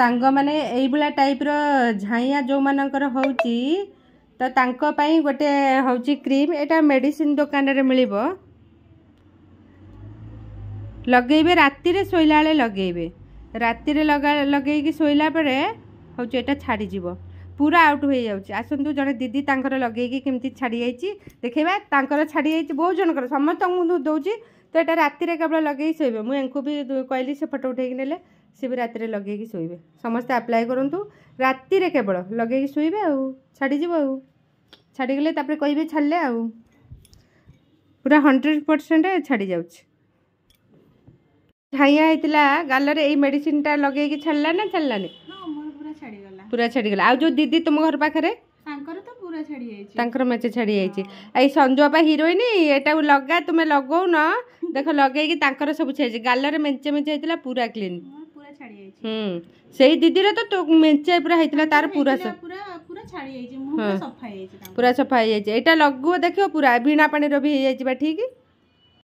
सांग माने एई भला टाइप रो झाइया जो मानकर होउची तो तांको पई गोटे होउची क्रीम एटा मेडिसिन दुकान रे मिलिबो लगेबे राती रे सोइला बेले लगेबे राती रे लगेई कि सोइला परे होउची एटा छाडी जीवो पूरा आउट हो जाउची आसंतु जने दीदी तांकर लगेई कि केमती छाडी जाईची देखैबा तांकर छाडी जाईची बहुत जनकर समस्त मु दउची तो एटा राती रे केवल लगेई सोइबे मु एंको भी कहली से फोटो उठेई नेले से भी राती रे लगेई कि सोइबे समस्त अप्लाई करंतु राती रे केवल लगेई कि सोइबे आ छाडी जीवो आ छाडी गेले तापर कहबे छाडले आ पूरा 100% छाडी जाउची झाइया हेतिला गाल रे एई मेडिसिन टा लगेई कि छाडला ना छाडलानी हां मोर पूरा छाड़ी गला आ जो दीदी तुम घर पाखरे तांकर तो पूरा छाड़ी जाईची तांकर मेचे छाड़ी जाईची आई संजो बा हीरोइन एटा लगा तुमे लगौ न देख लगे कि तांकर सब छाड़ी गाल रे मेचे मेचे हेतिला पूरा क्लीन पूरा छाड़ी जाईची सेही दीदी रे तो मेचे पूरा हेतिला तार पूरा पूरा पूरा छाड़ी जाईची मुंह सफा जाईची पूरा सफा जाईची एटा लगो देखियो पूरा बिना पानी रो भी जाईची बा ठीक